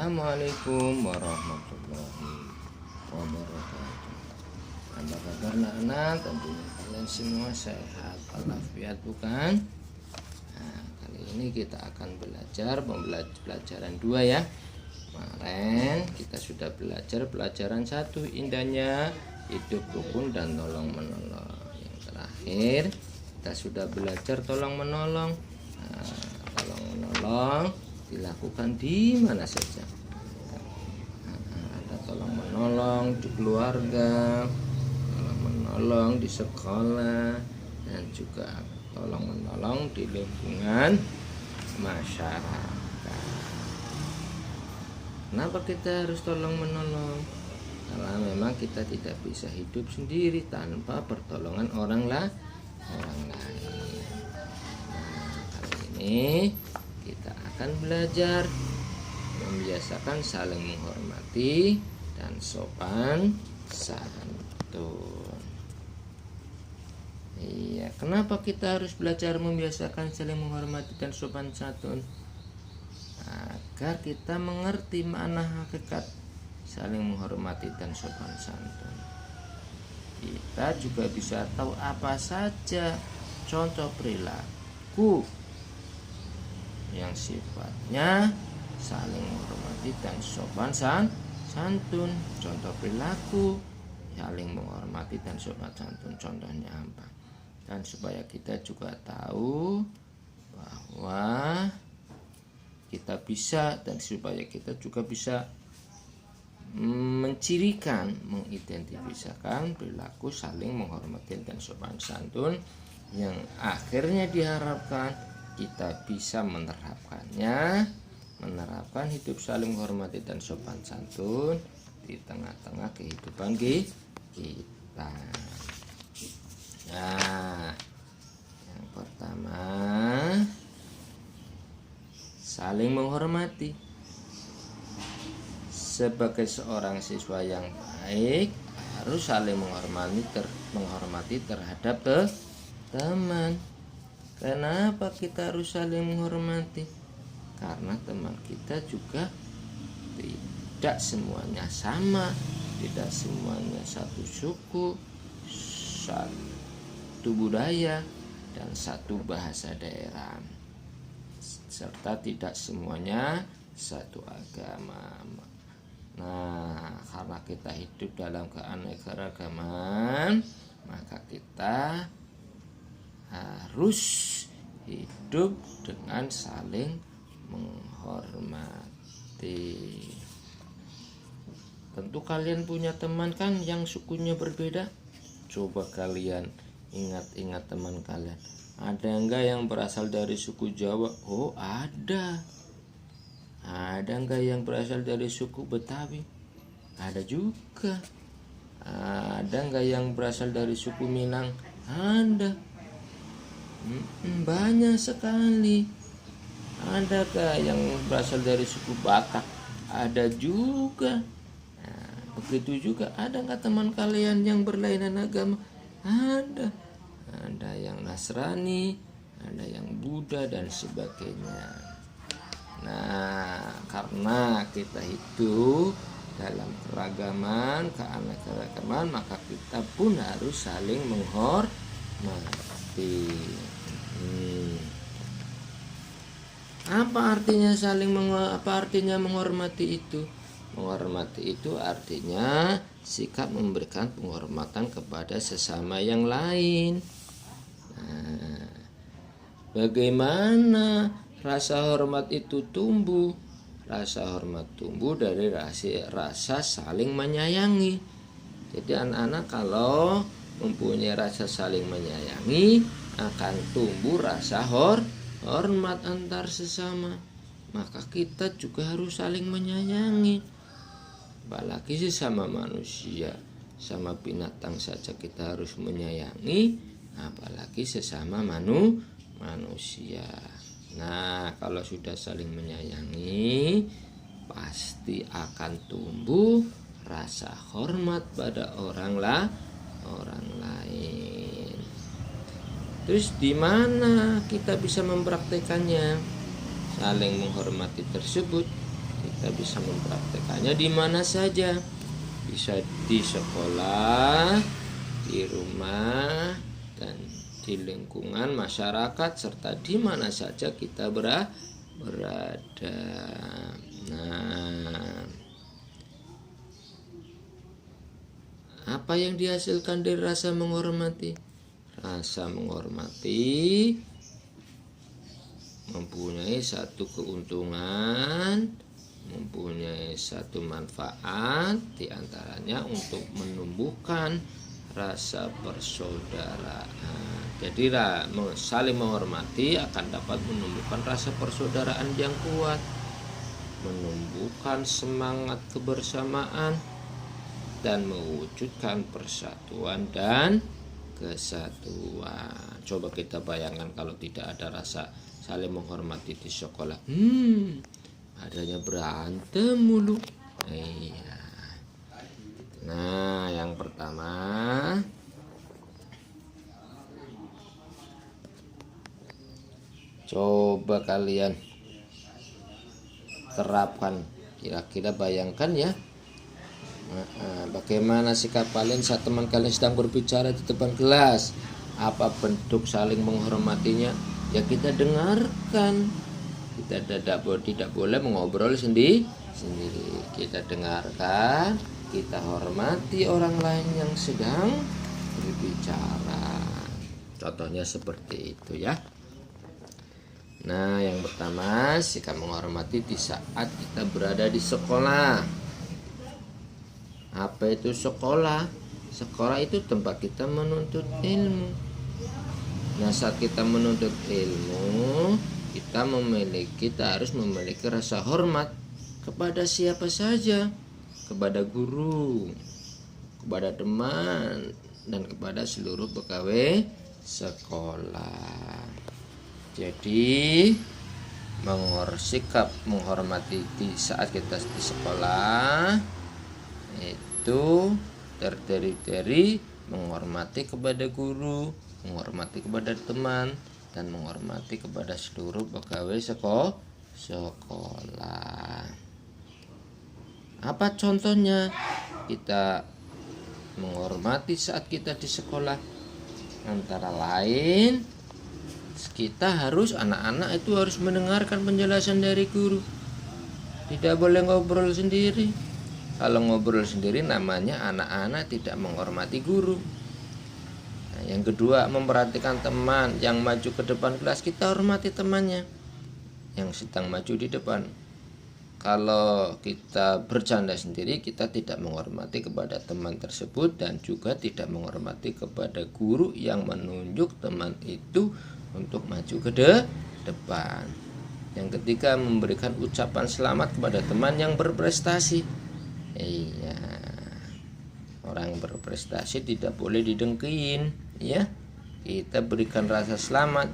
Assalamualaikum warahmatullahi wabarakatuh. Apa kabar anak-anak? Tentunya kalian semua sehat walafiat, bukan? Nah, kali ini kita akan belajar pelajaran 2 ya. Kemarin kita sudah belajar pelajaran 1, indahnya hidup rukun dan tolong menolong. Yang terakhir kita sudah belajar tolong menolong. Nah, tolong menolong dilakukan di mana saja. Ada tolong menolong di keluarga, tolong menolong di sekolah, dan juga tolong menolong di lingkungan masyarakat. Kenapa kita harus tolong menolong? Karena memang kita tidak bisa hidup sendiri tanpa pertolongan orang lain. Nah, kali ini kita akan belajar membiasakan saling menghormati dan sopan santun. Iya, kenapa kita harus belajar membiasakan saling menghormati dan sopan santun? Agar kita mengerti makna hakikat saling menghormati dan sopan santun. Kita juga bisa tahu apa saja contoh perilaku yang sifatnya saling menghormati dan sopan santun. Contoh perilaku saling menghormati dan sopan santun, contohnya apa? Dan supaya kita juga tahu bahwa kita bisa, dan supaya kita juga bisa mencirikan, mengidentifikasikan perilaku saling menghormati dan sopan santun yang akhirnya diharapkan kita bisa menerapkan hidup saling menghormati dan sopan santun di tengah-tengah kehidupan kita. Nah, yang pertama, saling menghormati. Sebagai seorang siswa yang baik harus saling menghormati terhadap teman. Kenapa kita harus saling menghormati? Karena teman kita juga tidak semuanya sama, tidak semuanya satu suku, satu budaya, dan satu bahasa daerah, serta tidak semuanya satu agama. Nah, karena kita hidup dalam keanekaragaman, maka kita harus hidup dengan saling menghormati. Tentu kalian punya teman kan yang sukunya berbeda. Coba kalian ingat-ingat teman kalian. Ada enggak yang berasal dari suku Jawa? Oh, ada. Ada enggak yang berasal dari suku Betawi? Ada juga. Ada enggak yang berasal dari suku Minang? Ada. Banyak sekali. Adakah yang berasal dari suku Batak? Ada juga. Nah, begitu juga, ada nggak teman kalian yang berlainan agama? Ada. Ada yang Nasrani, ada yang Buddha, dan sebagainya. Nah, karena kita hidup dalam keragaman, keanekaragaman, maka kita pun harus saling menghormati. Apa artinya menghormati itu? Menghormati itu artinya sikap memberikan penghormatan kepada sesama yang lain. Nah, bagaimana rasa hormat itu tumbuh? Rasa hormat tumbuh dari rasa saling menyayangi. Jadi anak-anak kalau mempunyai rasa saling menyayangi, akan tumbuh rasa hormat antar sesama. Maka kita juga harus saling menyayangi. Apalagi sesama manusia, sama binatang saja kita harus menyayangi, apalagi sesama manusia. Nah, kalau sudah saling menyayangi, pasti akan tumbuh rasa hormat pada orang lain. Terus di mana kita bisa mempraktekannya saling menghormati tersebut? Kita bisa mempraktekannya di mana saja. Bisa di sekolah, di rumah, dan di lingkungan masyarakat, serta di mana saja kita berada. Nah, apa yang dihasilkan dari rasa menghormati? Rasa menghormati mempunyai satu keuntungan, mempunyai satu manfaat, diantaranya untuk menumbuhkan rasa persaudaraan. Jadi saling menghormati akan dapat menumbuhkan rasa persaudaraan yang kuat, menumbuhkan semangat kebersamaan, dan mewujudkan persatuan dan kesatuan. Coba kita bayangkan kalau tidak ada rasa saling menghormati di sekolah, adanya berantem mulu. Iya. Nah, yang pertama, coba kalian terapkan, kira-kira bayangkan ya, bagaimana sikap kalian saat teman kalian sedang berbicara di depan kelas. Apa bentuk saling menghormatinya? Ya kita dengarkan. Kita tidak boleh mengobrol sendiri. Kita dengarkan, kita hormati orang lain yang sedang berbicara. Contohnya seperti itu ya. Nah, yang pertama, sikap menghormati di saat kita berada di sekolah. Apa itu sekolah? Sekolah itu tempat kita menuntut ilmu. Nah, saat kita menuntut ilmu, kita harus memiliki rasa hormat kepada siapa saja, kepada guru, kepada teman, dan kepada seluruh pegawai sekolah. Jadi, sikap menghormati di saat kita di sekolah itu terdiri dari menghormati kepada guru, menghormati kepada teman, dan menghormati kepada seluruh pegawai sekolah. Apa contohnya kita menghormati saat kita di sekolah? Antara lain, anak-anak itu harus mendengarkan penjelasan dari guru. Tidak boleh ngobrol sendiri. Kalau ngobrol sendiri namanya anak-anak tidak menghormati guru. Nah, yang kedua, memperhatikan teman yang maju ke depan kelas, kita hormati temannya yang sedang maju di depan. Kalau kita bercanda sendiri, kita tidak menghormati kepada teman tersebut dan juga tidak menghormati kepada guru yang menunjuk teman itu untuk maju ke depan. Yang ketiga, memberikan ucapan selamat kepada teman yang berprestasi. Iya, orang berprestasi tidak boleh didengkiin, ya. Kita berikan rasa selamat.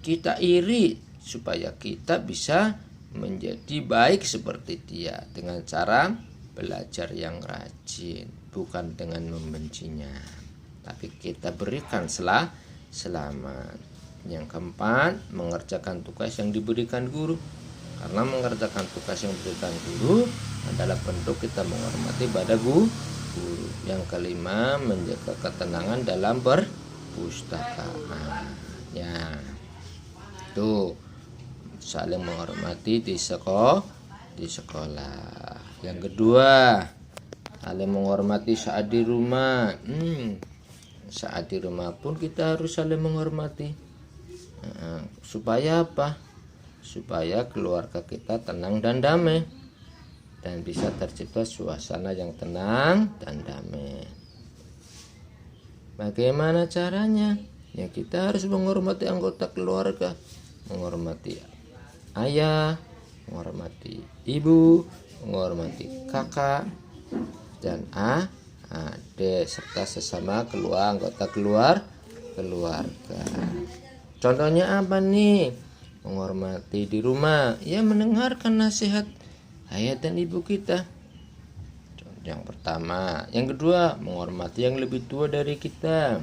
Kita iri supaya kita bisa menjadi baik seperti dia dengan cara belajar yang rajin, bukan dengan membencinya. Tapi kita berikan selamat. Yang keempat, mengerjakan tugas yang diberikan guru. Karena mengerjakan tugas yang diberikan guru adalah bentuk kita menghormati pada guru. Yang kelima, menjaga ketenangan dalam perpustakaan. Ya, itu saling menghormati di sekolah. Yang kedua, saling menghormati saat di rumah. Saat di rumah pun kita harus saling menghormati. Supaya apa? Supaya keluarga kita tenang dan damai, dan bisa tercipta suasana yang tenang dan damai. Bagaimana caranya? Ya, kita harus menghormati anggota keluarga, menghormati ayah, menghormati ibu, menghormati kakak dan adik, serta sesama anggota keluarga. Contohnya apa nih? Menghormati di rumah, ya mendengarkan nasihat ayah dan ibu kita. Yang pertama. Yang kedua, menghormati yang lebih tua dari kita.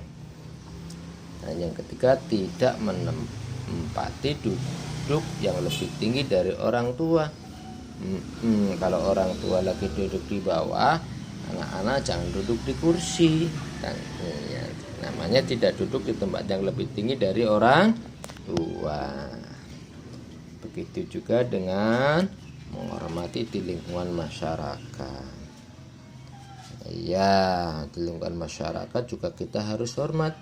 Dan yang ketiga, tidak menempati duduk yang lebih tinggi dari orang tua. Kalau orang tua lagi duduk di bawah, anak-anak jangan duduk di kursi. Ya, namanya tidak duduk di tempat yang lebih tinggi dari orang tua. Begitu juga dengan menghormati di lingkungan masyarakat. Ya, di lingkungan masyarakat juga kita harus hormat.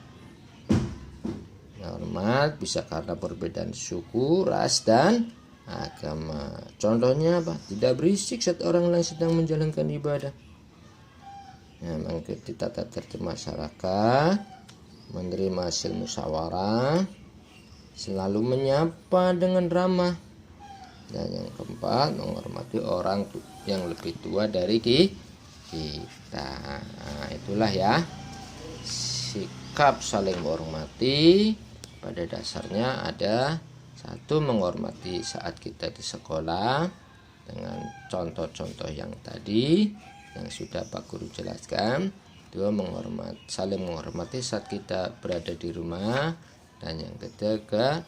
Hormat bisa karena perbedaan suku, ras, dan agama. Contohnya apa? Tidak berisik saat orang lain sedang menjalankan ibadah. Mengikuti tata tertib masyarakat, menerima hasil musyawarah, selalu menyapa dengan ramah. Dan yang keempat, menghormati orang yang lebih tua dari kita. Nah, itulah ya sikap saling menghormati. Pada dasarnya ada satu, menghormati saat kita di sekolah dengan contoh-contoh yang tadi yang sudah Pak Guru jelaskan. Dua, saling menghormati saat kita berada di rumah. Dan yang ketiga,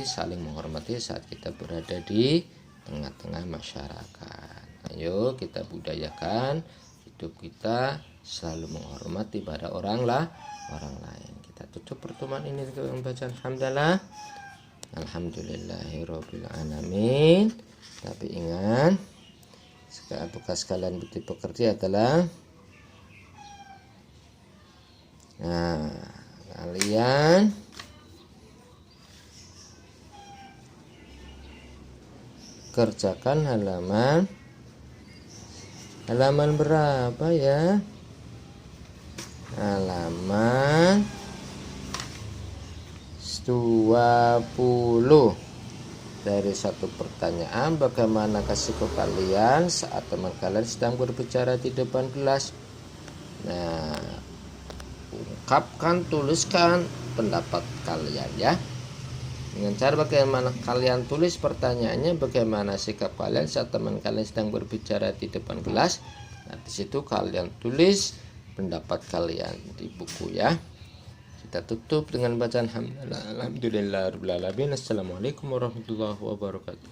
saling menghormati saat kita berada di tengah-tengah masyarakat. Ayo kita budayakan hidup kita selalu menghormati pada orang lain. Kita tutup pertemuan ini dengan bacaan hamdalah. Alhamdulillahirabbil alamin. Tapi ingat, tugas kalian bukti pekerja adalah kalian kerjakan halaman berapa ya? Halaman 20. Dari satu pertanyaan, bagaimana sikap kalian saat teman kalian sedang berbicara di depan kelas? Nah, ungkapkan, tuliskan pendapat kalian ya. Dengan cara bagaimana kalian tulis pertanyaannya, bagaimana sikap kalian saat teman kalian sedang berbicara di depan kelas. Nah, di situ kalian tulis pendapat kalian di buku ya. Kita tutup dengan bacaan alhamdulillahirabbil alamin. Assalamualaikum warahmatullahi wabarakatuh.